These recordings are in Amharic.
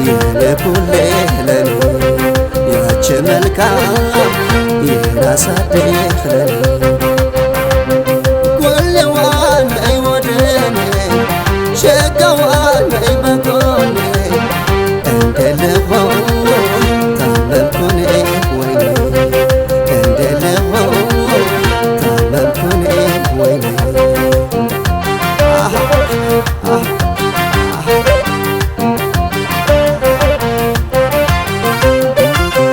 የልኩሌ ለኔ ያች መልካም የናሳደህ ለኔ ጎሌዋን ነይ ወደኔ ሸጋዋን ነይ በጎኔ እንደልሆን ታመምኩኔ ወይኔ እንደልሆን ታመምኩኔ ወይኔ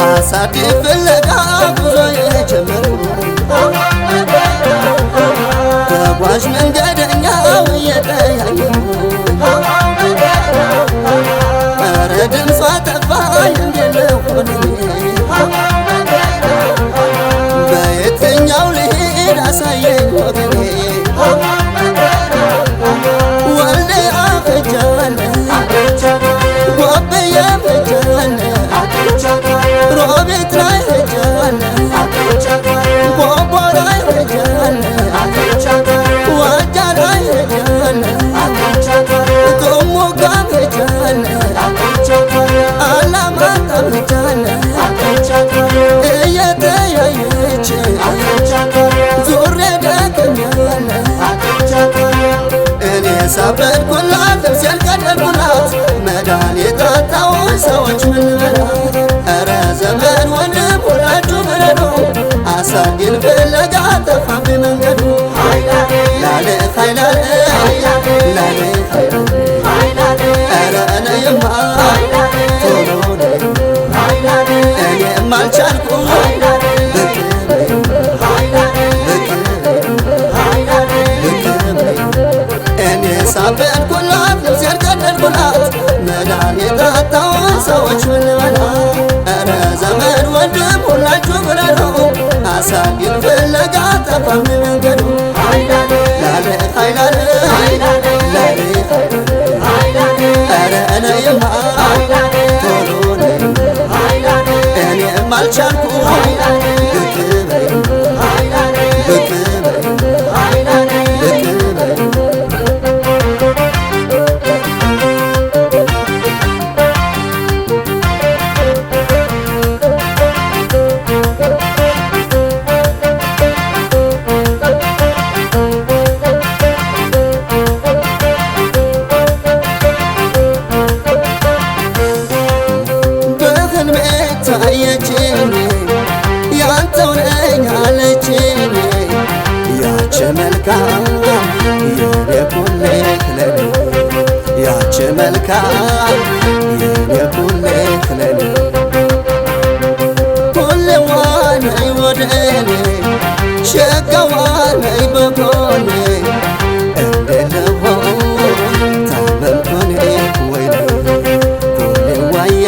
አሳዴ ፍለጋ ጉዞ የጀመርኩ ተጓዥ መንገደኛው እየጠያየሁ ኧረ ድምጿ ጠፋኝ እንዴት ልሆን በየትኛው ልሄድ አሳየኝ ወገኔ ወልዲያ ሄጃለሁ ጎብዬ ሄጃለሁ ሮቤት ላይ ሄጃለሁ ቆቦ ላይ ሄጃለሁ ዋጃ ላይ ሄጃለሁ ጥሙጋም ሄጃለሁ አላማጣም ሄጃለሁ እየተያየች ዙሬ ደክሜያለሁ እኔ ሳበድኩላት ልብሴን ቀደድኩላት መድኃኒት አጣሁኝ ሰዎች ምን ልበላት ኧረ ዘመን ወንድም ሁላችሁ ምረዱ አሳዴን ፍለጋ ጠፋብኝ መንገዱ ላሌ ኃይላሌ ላሌ ኃይላሌ ኧረ ነይማ ቶሎ ነይ እኔም አልቻልኩም ብቅ በይ እኔ ሳበድኩላት ልብሴን ቀደድኩላት መድኃኒት አጣሁኝ ሰዎች ምን ልበላት ኧረ ዘመድ ወንድም ሁላችሁ ምረዱ አሳዴን ፍለጋ ጠፋብኝ መንገዱ ላሌ ኃይላሌ ላሌ ኃይላሌ ኧረ ነይማ ቶሎ ነይ እኔም አልቻልኩም ብቅ በይ ብቅ በይ ብቅ በይ ታየችኝ ያንተው ነኝ አለችኝ ያች መልካም የኔ ኩሌ ለኔ ያች መልካም የኔ ኩሌ ለኔ ኩሌዋ ነይ ወደኔ ሸጋዋ ነይ በጎኔ እንደልሆን ታመምኩኔ ወይኔ ኩሌዋዬ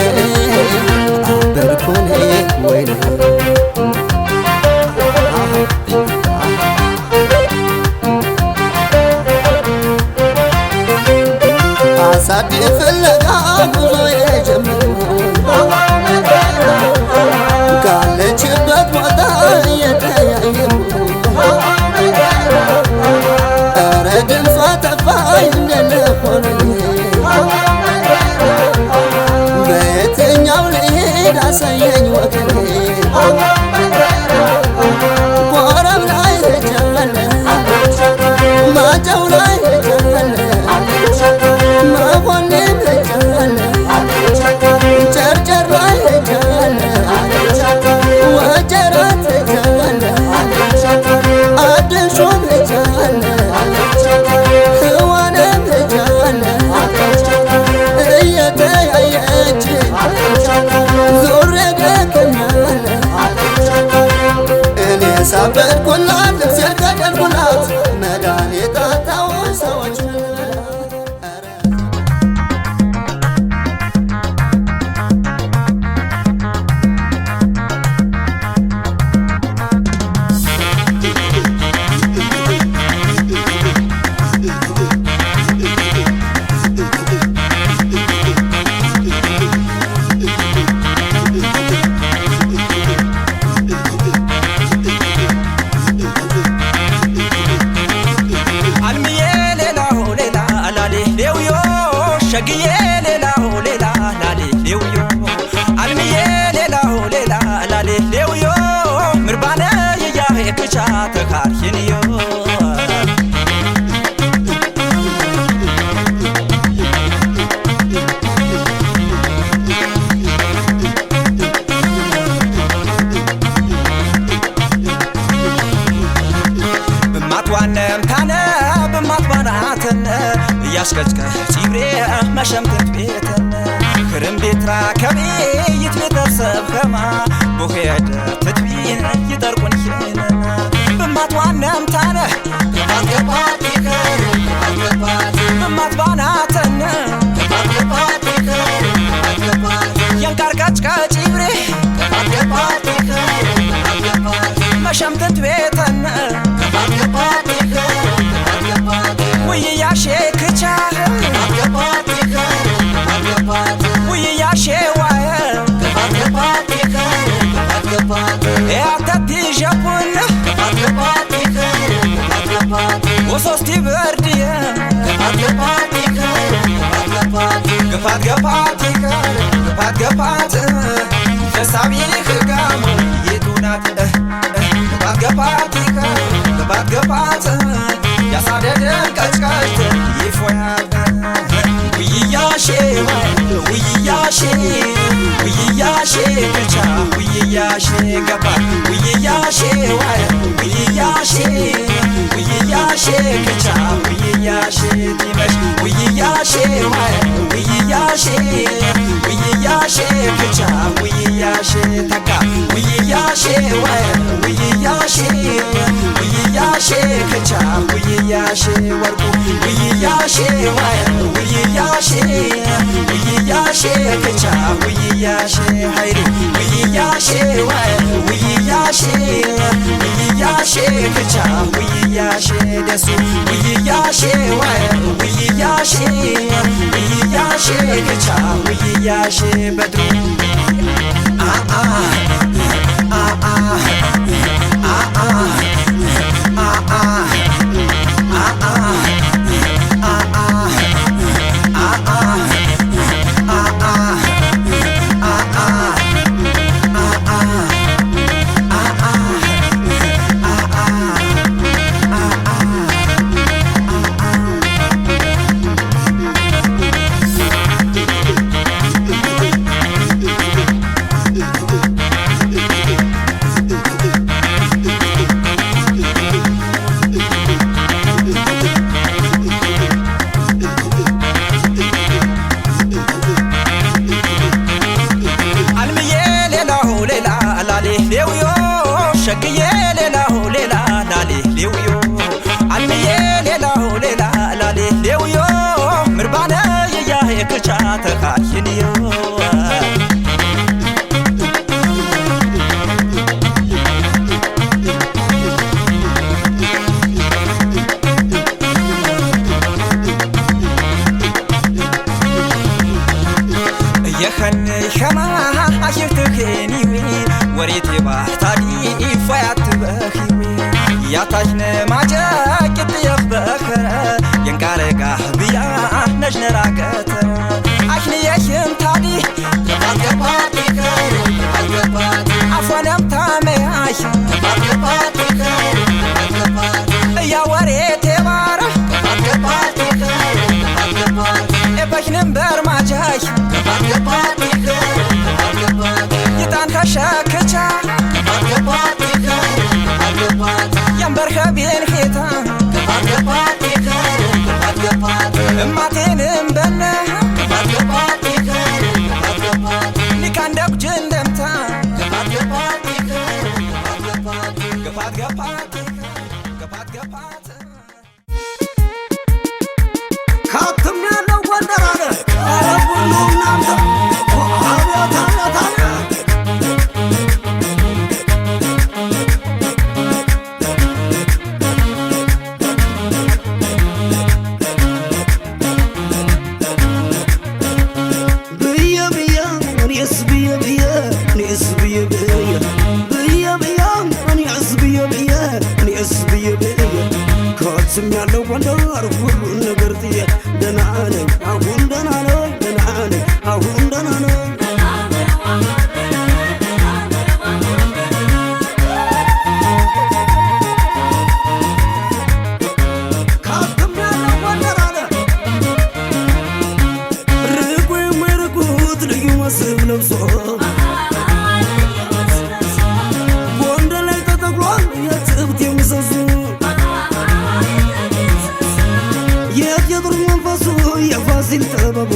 አበድኩኔ ወይኔ አሳዴ ፍለጋ ጉዞ የጀመርኩ ካለችበት ቦታ እየተያየሁ ኧረ ድምጿ ጠፋኝ እንዴት ልሆን በየትኛው ልሄድ አሳየኝ ወገኔ ኮረም ላይ ሄጃለሁ ማጨው ላይ ሄጃለሁ መኮንን ሄጃለሁ ከቤት ቤተሰብ ከማ ቦሄደ ትትቢን ይጠርቁን ሄነና በማት ዋናም ታነ ገባት ይከር በማት ባናተነ ገባት ይከር የንቃርቃጭቃጭ ብሬ ገባት ይከር መሸምተት ቤተነ ገባት ይከር ውይያሼ ክቻ ገባት ይከር ውይያሼ ዋየ ገባት ይከር ያተት ጀቡን ገባት ይከር ወሶስቲ በርድየ ገባት ይከር ገባት ገባት ይከር ገባት ተሳቢ ህጋሙ የቱናት ገባት ገባት ይከር ገባት ገባት ያሳደደን ቀጭቀጭ ይፎያል ውይያሼ ውይያሼ ውይያሼ ክቻ ውይያሼ ገባት ውይያሼ ውይያሼ ውይያሼ ክቻ ውይያሼ ቲመሽ ውይያሼ ውይያሼ ውይያሼ ክቻ ውይያሼ ተካ ውይያሼ ውይያሼ ውይያሼ ክቻ ውይያሼ ወርቁ ውይያሼ ውይያሼ ውይያሼ ክቻ ውይያሼ ኃይሉ ውይያሼ ውይያሼ ውይያሼ ክቻ ውይያሼ ደሱ ውይያሼ ውይያሼ ውይያሼ ክቻ ውይያሼ በድሩ ሸግዬ ሌላሁ ሌላ ላሌ ሌውዮ አልምዬ ሌላሁ ሌላ ላሌ ሌውዮ ምርባነ የያሄ ክቻ ተካሽንዮ የኸን ሸማ አሽፍትኬኒዊ ወሬቴ ባህታዲ ፈያት በኺዊ ያታሽነ ማጀቅት የኽበኸረ የንቃረጋ ብያ ነጅነራቀተ አሽነ የሽም ታዲ ገባት ገባት ይከር ገባት አፎነም ታመያሽ ገባት ይከር ገባት እያ ወሬቴ ባራ ገባት ይከር ገባት ኤበሽንም በርማጃሽ ገባት ይከር ገባት ይጣን ከሸክቻ ገባት ይከር ገባት የንበርከቤን ሄታ ገባት ይከር ገባት እማቴንም በነ ገባት ይከር ገባት ኒካንደብ ጅንደምታ ገባት ይከር ገባት ገባት ገባት ገባት ካትም ያለው ጎንደር አለ አረቡሉ እናንተ አቤት አቤት አቤት ካትም ያለው ጎንደር ሁሉን ነገር ጥዬ ደህና ነኝ አሁን ደህና ነኝ ደህና ነኝ አሁን ደህና ነኝ ካትም ያለው ጎንደር አለ ርቁ የማይርቁት ልዩ መስህብ ለብሶ ጎንደር ላይ ተተክሏል የትብት የሚሰሱ የቴዎድሮስ መንፈሱ የፋሲል ጥበቡ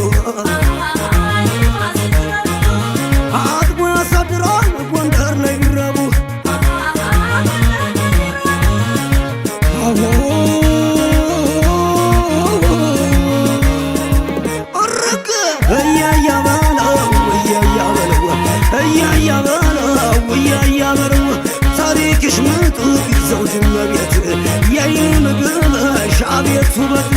አይንሽ ምጡቅ ዘውድ መቤት የይን ምግብሽ አቤት ውበት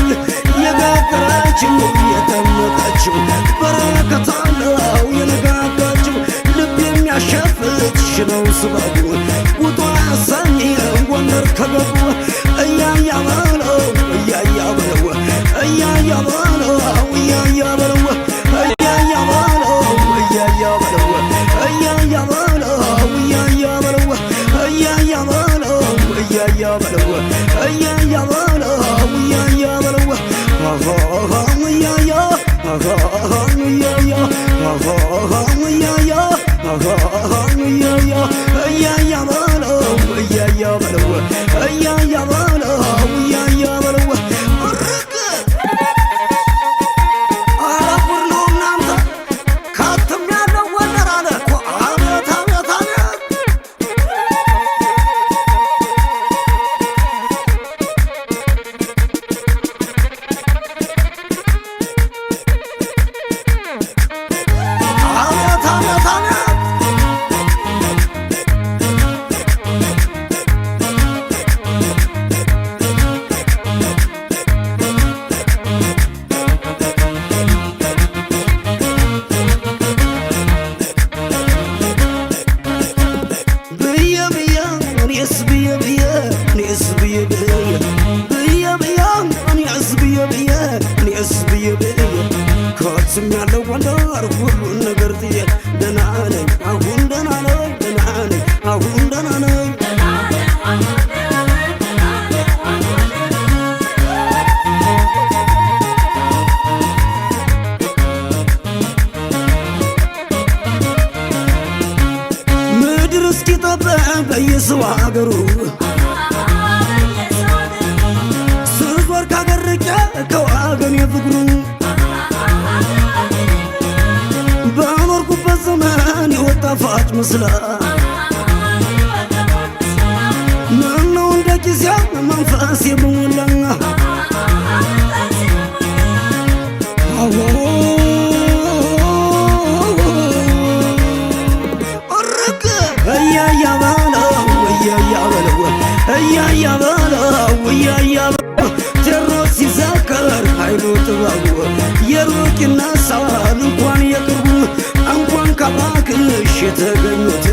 የጋገረችው የተመቀችው በረከት አለው የነጋጋችው ልብ የሚያሸፍትሽ ነው ስበቡ ውጦ ያሰኝ ጎንደር ከገቡ እያያ በለው እያያ በለው እያያ በለው እያያ በለው እያያ በለው እያያ በለው እያያ በለው እያያ በለው እያያ በለው እያያ በለው እያያ በለው እያያ በለው አሃ እያያ አሃ እያያ አሃ እያያ አሃ እያያ እያያ በለው እያያ በለው እያያ በለው እያያ በለው ከስም ያለው ወንደር ሁሉን ነገር ጥዬ ደህና ነኝ አሁን ደህና ነኝ ደህና ነኝ አሁን ደህና ነኝ ምድር እስኪጠበብ በየሰው ሀገሩ ስዞር ካገርቄ ከዋገን የፍቅሩ በኖርኩበት ዘመን የወጣፋች መስላ ምነው እንደ ጊዜው መንፈስ የምሞላ እርግ እያያ በለው እያያ በለው እያያ በለው እያያ በለው ቴዎድሮስ ሲዘከር ኃይሉ ጥበቡ የሩቅ ይነሳል እንኳን የቅርቡ እንኳን ከባክሽ የተገኙት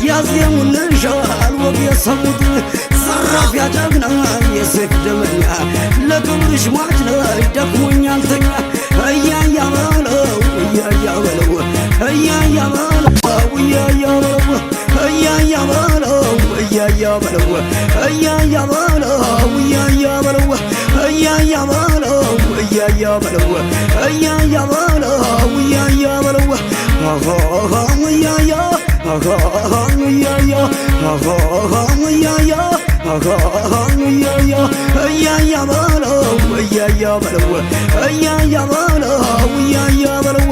ያዜሙልሻል ወግ የሰሙት ዘራፍ ያጀግና የሴፍ ደመኛ ለክብርሽ ሟች ነይ ደክሞኛል ተኛ እያያ በለው እያያ በለው እያያ በለው እያያ በለው እያያ በለው እያያ በለው እያያ በለው እያያ በለው እያያ በለው እያያ በለው እያያ በለው እያያ በለው አሃ እያያ አሃ እያያ አሃ እያያ አሃ እያያ እያያ በለው እያያ በለው እያያ በለው እያያ በለው